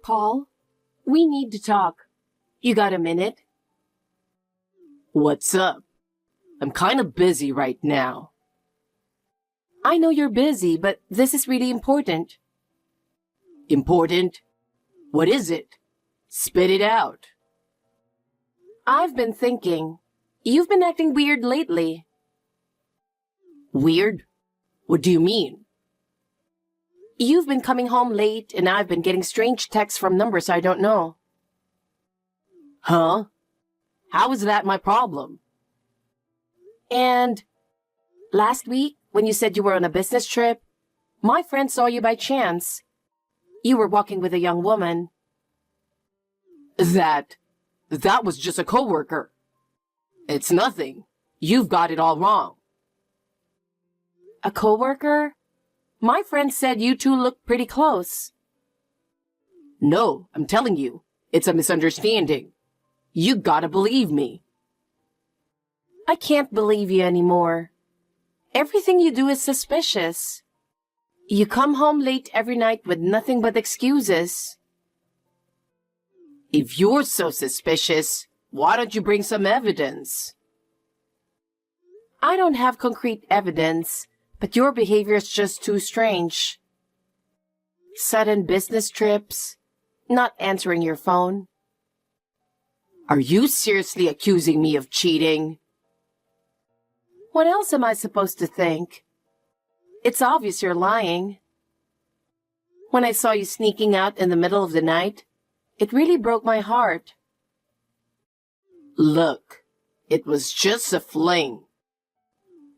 Paul, we need to talk. You got a minute? What's up? I'm kind of busy right now. I know you're busy, but this is really important. Important? What is it? Spit it out. I've been thinking. You've been acting weird lately. Weird? What do you mean? You've been coming home late, and I've been getting strange texts from numbers I don't know. Huh? How is that my problem? And last week, when you said you were on a business trip, my friend saw you by chance. You were walking with a young woman. That was just a coworker. It's nothing. You've got it all wrong. A coworker? My friend said you two looked pretty close. No, I'm telling you, it's a misunderstanding. You gotta believe me. I can't believe you anymore. Everything you do is suspicious. You come home late every night with nothing but excuses. If you're so suspicious, why don't you bring some evidence? I don't have concrete evidence, but your behavior is just too strange. Sudden business trips, not answering your phone. Are you seriously accusing me of cheating? What else am I supposed to think? It's obvious you're lying. When I saw you sneaking out in the middle of the night, it really broke my heart. Look, it was just a fling.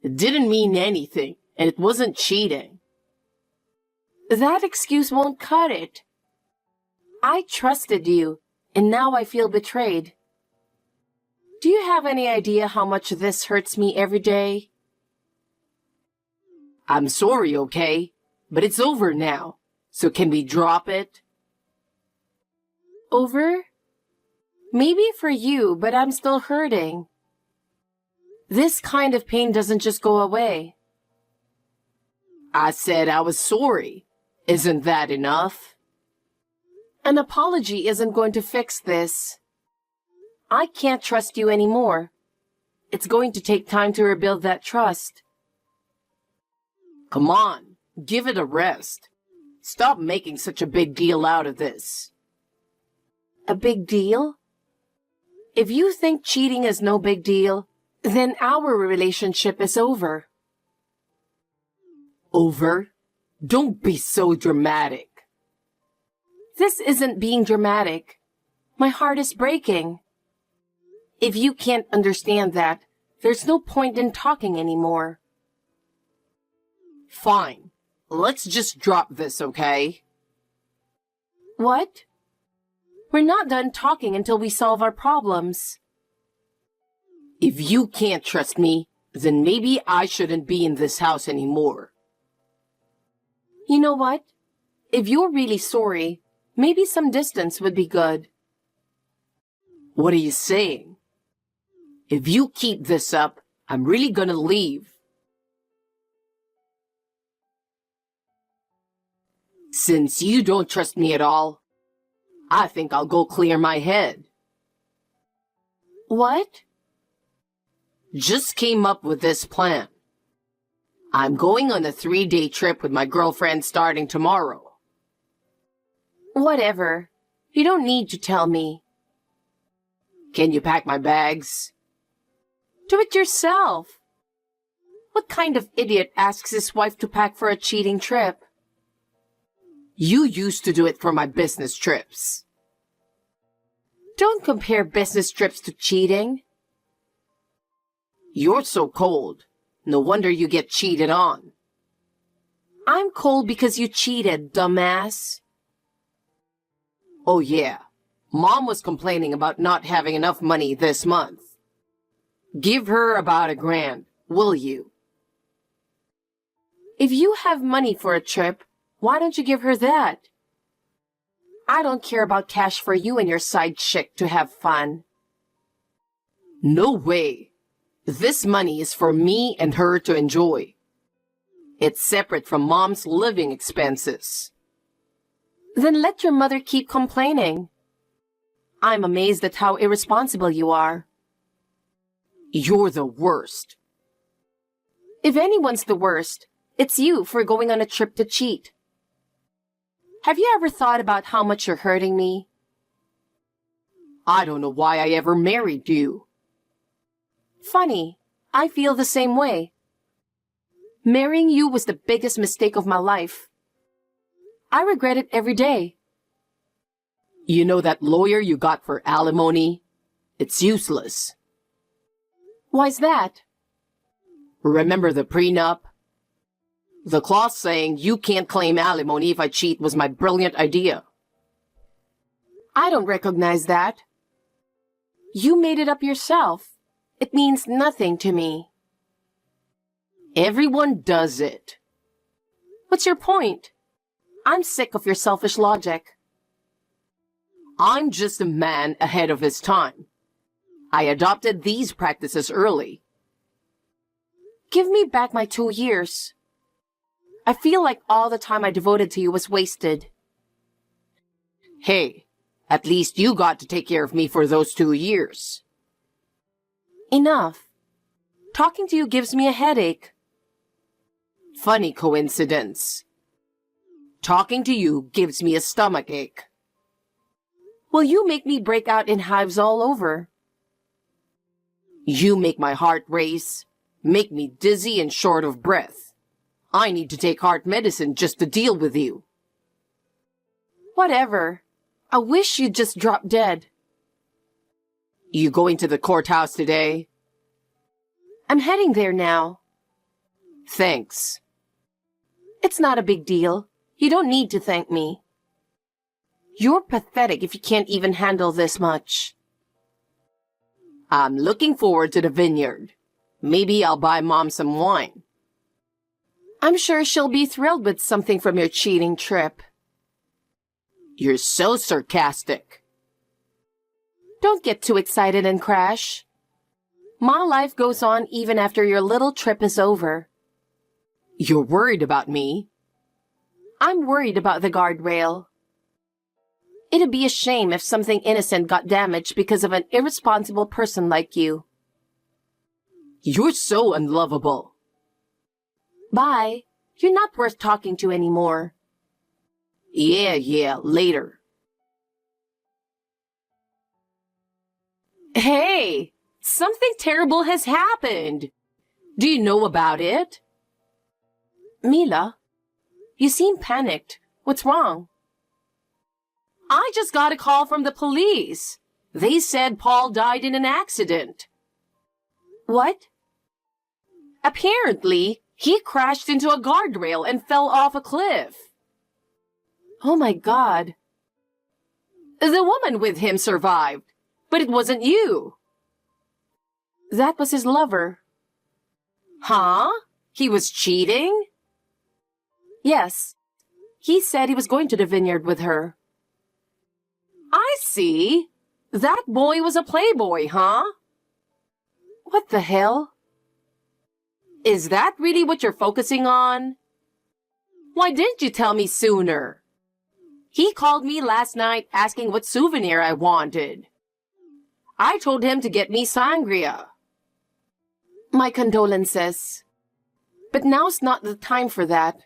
It didn't mean anything, and it wasn't cheating. That excuse won't cut it. I trusted you, and now I feel betrayed. Do you have any idea how much this hurts me every day? I'm sorry, okay? But it's over now. So can we drop it? Over? Maybe for you, but I'm still hurting. This kind of pain doesn't just go away. I said I was sorry. Isn't that enough? An apology isn't going to fix this. I can't trust you anymore. It's going to take time to rebuild that trust. Come on, give it a rest. Stop making such a big deal out of this. A big deal? If you think cheating is no big deal, then our relationship is over. Over? Don't be so dramatic. This isn't being dramatic. My heart is breaking. If you can't understand that, there's no point in talking anymore. Fine. Let's just drop this, okay? What? We're not done talking until we solve our problems. If you can't trust me, then maybe I shouldn't be in this house anymore. You know what? If you're really sorry, maybe some distance would be good. What are you saying? If you keep this up, I'm really gonna leave. Since you don't trust me at all, I think I'll go clear my head. What? Just came up with this plan. I'm going on a 3-day trip with my girlfriend starting tomorrow. Whatever. You don't need to tell me. Can you pack my bags? Do it yourself. What kind of idiot asks his wife to pack for a cheating trip? You used to do it for my business trips. Don't compare business trips to cheating. You're so cold. No wonder you get cheated on. I'm cold because you cheated, dumbass. Oh yeah. Mom was complaining about not having enough money this month. Give her about $1,000, will you? If you have money for a trip, why don't you give her that? I don't care about cash for you and your side chick to have fun. No way. This money is for me and her to enjoy. It's separate from Mom's living expenses. Then let your mother keep complaining. I'm amazed at how irresponsible you are. You're the worst. If anyone's the worst, it's you for going on a trip to cheat. Have you ever thought about how much you're hurting me? I don't know why I ever married you. Funny, I feel the same way. Marrying you was the biggest mistake of my life. I regret it every day. You know that lawyer you got for alimony? It's useless. Why's that? Remember the prenup? The clause saying you can't claim alimony if I cheat was my brilliant idea. I don't recognize that. You made it up yourself. It means nothing to me. Everyone does it. What's your point? I'm sick of your selfish logic. I'm just a man ahead of his time. I adopted these practices early. Give me back my 2 years. I feel like all the time I devoted to you was wasted. Hey, at least you got to take care of me for those 2 years. Enough. Talking to you gives me a headache. Funny coincidence. Talking to you gives me a stomachache. Will you make me break out in hives all over? You make my heart race, make me dizzy and short of breath. I need to take heart medicine just to deal with you. Whatever. I wish you'd just drop dead. You going to the courthouse today? I'm heading there now. Thanks. It's not a big deal. You don't need to thank me. You're pathetic if you can't even handle this much. I'm looking forward to the vineyard. Maybe I'll buy Mom some wine. I'm sure she'll be thrilled with something from your cheating trip. You're so sarcastic. Don't get too excited and crash. My life goes on even after your little trip is over. You're worried about me? I'm worried about the guardrail. It'd be a shame if something innocent got damaged because of an irresponsible person like you. You're so unlovable. Bye. You're not worth talking to anymore. Yeah, later. Hey, something terrible has happened. Do you know about it? Mila, you seem panicked. What's wrong? I just got a call from the police. They said Paul died in an accident. What? Apparently, he crashed into a guardrail and fell off a cliff. Oh my God. The woman with him survived, but it wasn't you. That was his lover. Huh? He was cheating? Yes. He said he was going to the vineyard with her. I see. That boy was a playboy, huh? What the hell? Is that really what you're focusing on? Why didn't you tell me sooner? He called me last night asking what souvenir I wanted. I told him to get me sangria. My condolences. But now's not the time for that.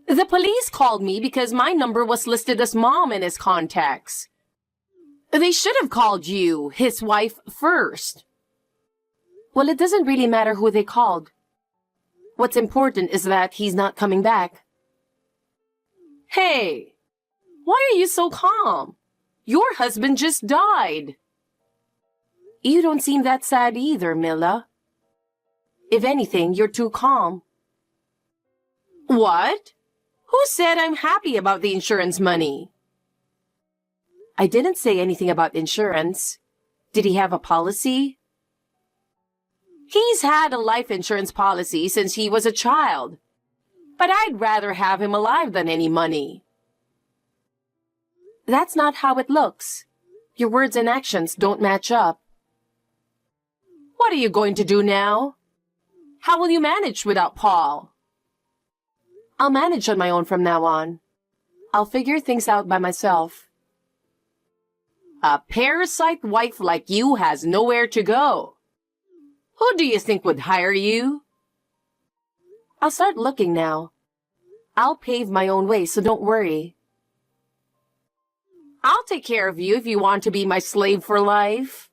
The police called me because my number was listed as Mom in his contacts. They should have called you, his wife, first. Well, it doesn't really matter who they called. What's important is that he's not coming back. Hey, why are you so calm? Your husband just died. You don't seem that sad either, Mila. If anything, you're too calm. What? Who said I'm happy about the insurance money? I didn't say anything about insurance. Did he have a policy? He's had a life insurance policy since he was a child. But I'd rather have him alive than any money. That's not how it looks. Your words and actions don't match up. What are you going to do now? How will you manage without Paul? I'll manage on my own from now on. I'll figure things out by myself. A parasite wife like you has nowhere to go. Who do you think would hire you? I'll start looking now. I'll pave my own way, so don't worry. I'll take care of you if you want to be my slave for life.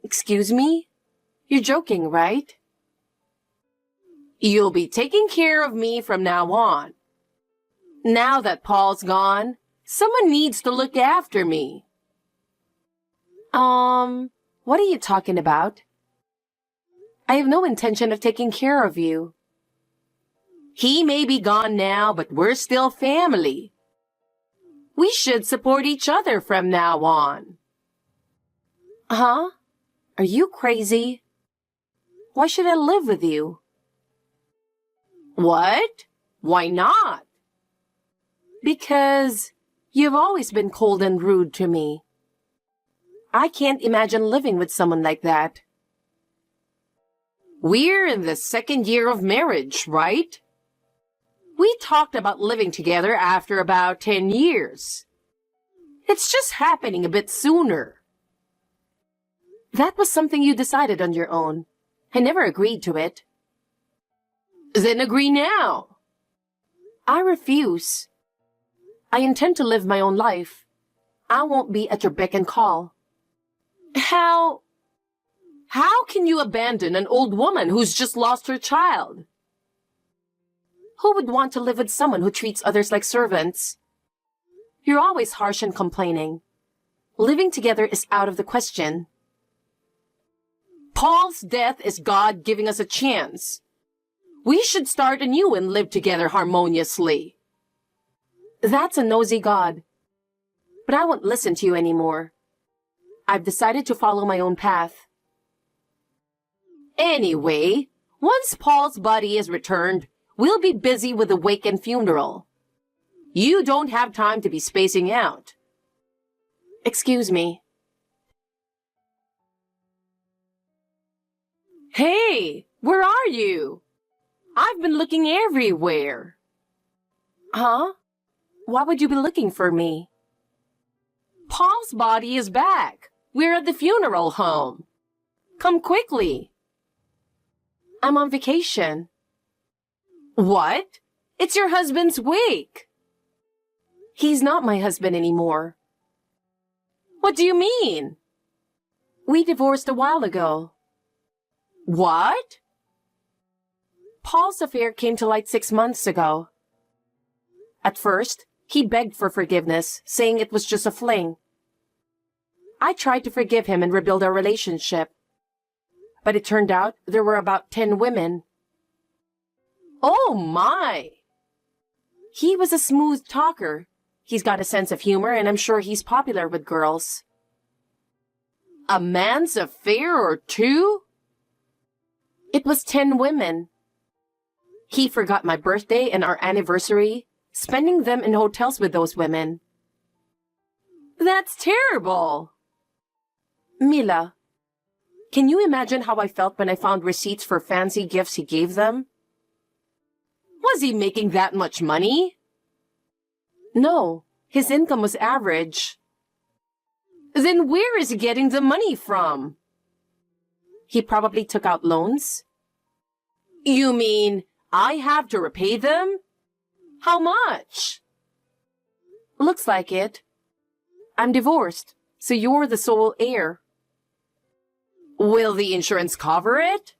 Excuse me? You're joking, right? You'll be taking care of me from now on. Now that Paul's gone, someone needs to look after me. What are you talking about? I have no intention of taking care of you. He may be gone now, but we're still family. We should support each other from now on. Huh? Are you crazy? Why should I live with you? What? Why not? Because you've always been cold and rude to me. I can't imagine living with someone like that. We're in the second year of marriage, right? We talked about living together after about 10 years. It's just happening a bit sooner. That was something you decided on your own. I never agreed to it. Then agree now. I refuse. I intend to live my own life. I won't be at your beck and call. How can you abandon an old woman who's just lost her child? Who would want to live with someone who treats others like servants? You're always harsh and complaining. Living together is out of the question. Paul's death is God giving us a chance. We should start anew and live together harmoniously. That's a nosy God. But I won't listen to you anymore. I've decided to follow my own path. Anyway, once Paul's body is returned, we'll be busy with the wake and funeral. You don't have time to be spacing out. Excuse me. Hey, where are you? I've been looking everywhere. Huh? Why would you be looking for me? Paul's body is back. We're at the funeral home. Come quickly. I'm on vacation. What? It's your husband's wake. He's not my husband anymore. What do you mean? We divorced a while ago. What? Paul's affair came to light 6 months ago. At first, he begged for forgiveness, saying it was just a fling. I tried to forgive him and rebuild our relationship. But it turned out there were about 10 women. Oh my! He was a smooth talker. He's got a sense of humor, and I'm sure he's popular with girls. A man's affair or two? It was 10 women. He forgot my birthday and our anniversary, spending them in hotels with those women. That's terrible. Mila, can you imagine how I felt when I found receipts for fancy gifts he gave them? Was he making that much money? No, his income was average. Then where is he getting the money from? He probably took out loans. You mean I have to repay them? How much? Looks like it. I'm divorced, so you're the sole heir. Will the insurance cover it?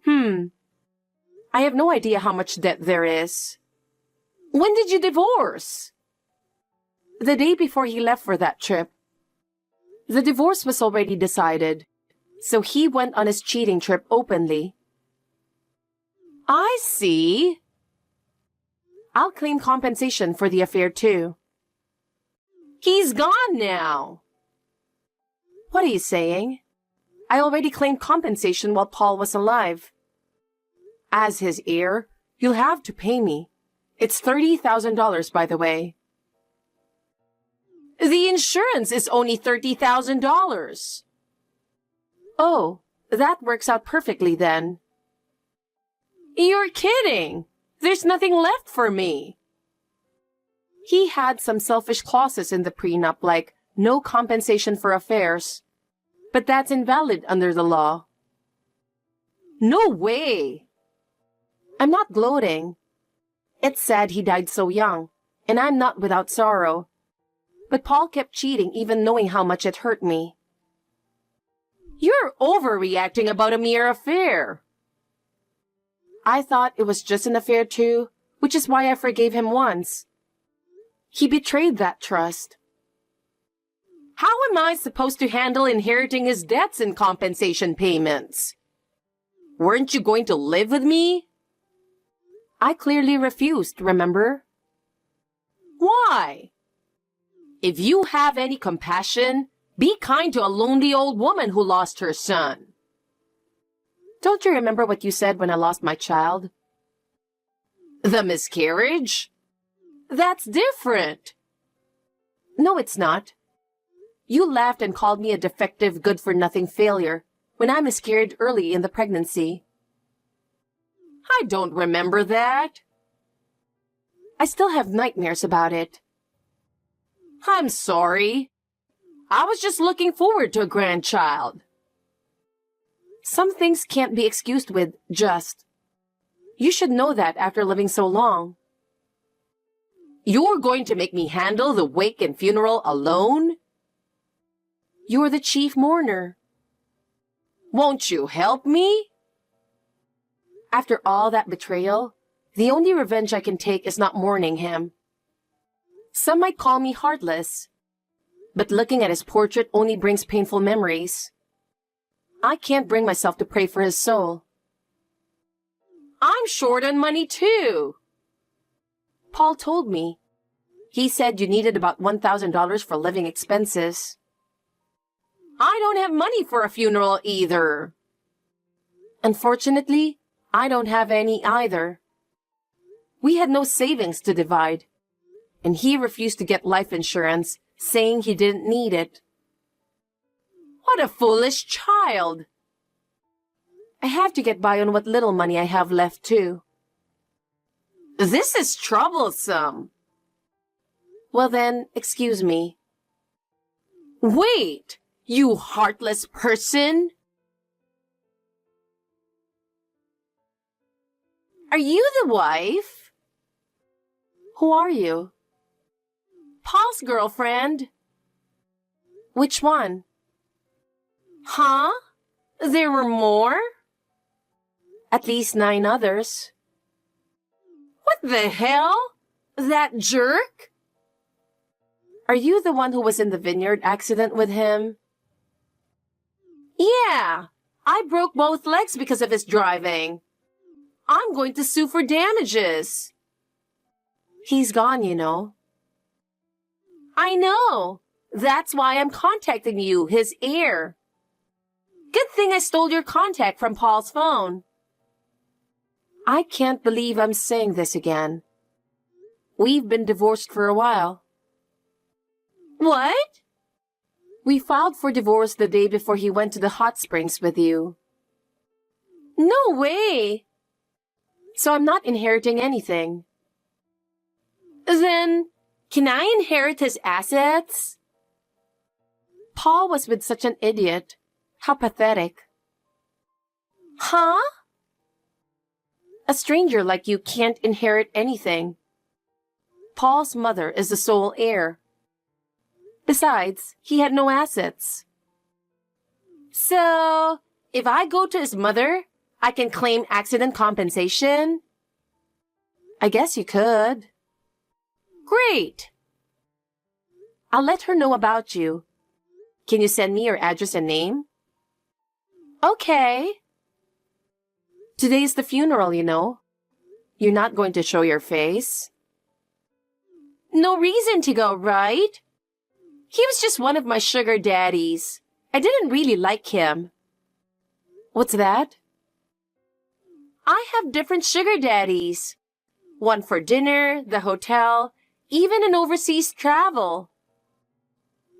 I have no idea how much debt there is. When did you divorce? The day before he left for that trip. The divorce was already decided, so he went on his cheating trip openly. I see. I'll claim compensation for the affair too. He's gone now. What are you saying? I already claimed compensation while Paul was alive. As his heir, you'll have to pay me. It's $30,000, by the way. The insurance is only $30,000. Oh, that works out perfectly then. You're kidding. There's nothing left for me. He had some selfish clauses in the prenup like no compensation for affairs. But that's invalid under the law. No way! I'm not gloating. It's sad he died so young, and I'm not without sorrow. But Paul kept cheating even knowing how much it hurt me. You're overreacting about a mere affair. I thought it was just an affair too, which is why I forgave him once. He betrayed that trust. How am I supposed to handle inheriting his debts and compensation payments? Weren't you going to live with me? I clearly refused, remember? Why? If you have any compassion, be kind to a lonely old woman who lost her son. Don't you remember what you said when I lost my child? The miscarriage? That's different. No, it's not. You laughed and called me a defective, good-for-nothing failure when I miscarried early in the pregnancy. I don't remember that. I still have nightmares about it. I'm sorry. I was just looking forward to a grandchild. Some things can't be excused with just. You should know that after living so long. You're going to make me handle the wake and funeral alone? You're the chief mourner. Won't you help me? After all that betrayal, the only revenge I can take is not mourning him. Some might call me heartless, but looking at his portrait only brings painful memories. I can't bring myself to pray for his soul. I'm short on money too. Paul told me. He said you needed about $1,000 for living expenses. I don't have money for a funeral either. Unfortunately, I don't have any either. We had no savings to divide, and he refused to get life insurance, saying he didn't need it. What a foolish child! I have to get by on what little money I have left, too. This is troublesome. Well then, excuse me. Wait, you heartless person! Are you the wife? Who are you? Paul's girlfriend. Which one? Huh? There were more? At least 9 others. What the hell? That jerk? Are you the one who was in the vineyard accident with him? Yeah, I broke both legs because of his driving. I'm going to sue for damages. He's gone, you know. I know. That's why I'm contacting you, his heir. Good thing I stole your contact from Paul's phone. I can't believe I'm saying this again. We've been divorced for a while. What? We filed for divorce the day before he went to the hot springs with you. No way! So I'm not inheriting anything. Then, can I inherit his assets? Paul was with such an idiot. How pathetic. Huh? A stranger like you can't inherit anything. Paul's mother is the sole heir. Besides, he had no assets. So, if I go to his mother, I can claim accident compensation? I guess you could. Great! I'll let her know about you. Can you send me your address and name? Okay. Today's the funeral, you know. You're not going to show your face. No reason to go, right? He was just one of my sugar daddies. I didn't really like him. What's that? I have different sugar daddies. One for dinner, the hotel, even an overseas travel.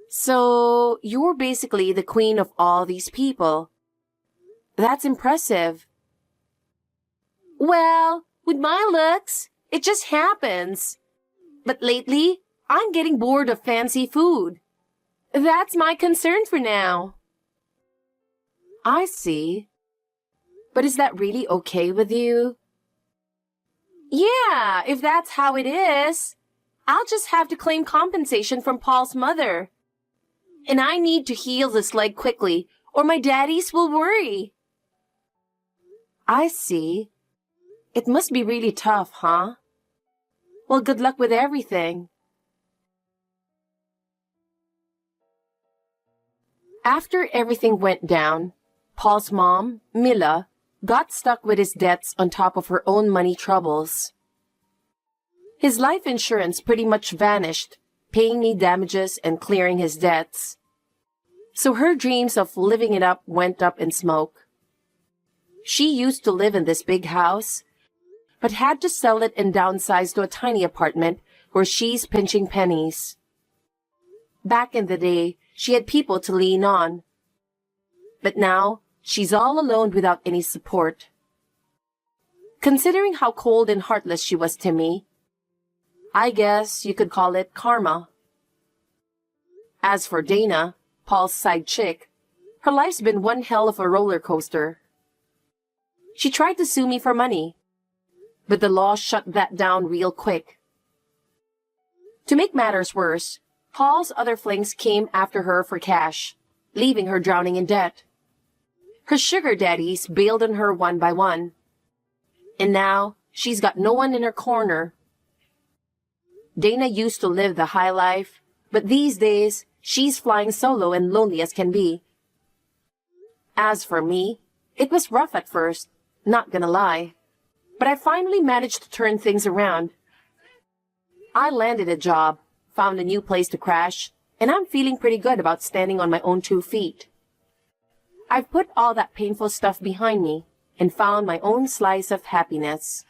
So, you're basically the queen of all these people. That's impressive. Well, with my looks, it just happens. But lately, I'm getting bored of fancy food. That's my concern for now. I see. But is that really okay with you? Yeah, if that's how it is, I'll just have to claim compensation from Paul's mother. And I need to heal this leg quickly, or my daddies will worry. I see. It must be really tough, huh? Well, good luck with everything. After everything went down, Paul's mom, Mila, got stuck with his debts on top of her own money troubles. His life insurance pretty much vanished, paying me damages and clearing his debts. So her dreams of living it up went up in smoke. She used to live in this big house, but had to sell it and downsize to a tiny apartment where she's pinching pennies. Back in the day, she had people to lean on. But now, she's all alone without any support. Considering how cold and heartless she was to me, I guess you could call it karma. As for Dana, Paul's side chick, her life's been one hell of a roller coaster. She tried to sue me for money, but the law shut that down real quick. To make matters worse, Paul's other flings came after her for cash, leaving her drowning in debt. Her sugar daddies bailed on her one by one. And now, she's got no one in her corner. Dana used to live the high life, but these days, she's flying solo and lonely as can be. As for me, it was rough at first, not gonna lie. But I finally managed to turn things around. I landed a job, found a new place to crash, and I'm feeling pretty good about standing on my own 2 feet. I've put all that painful stuff behind me and found my own slice of happiness.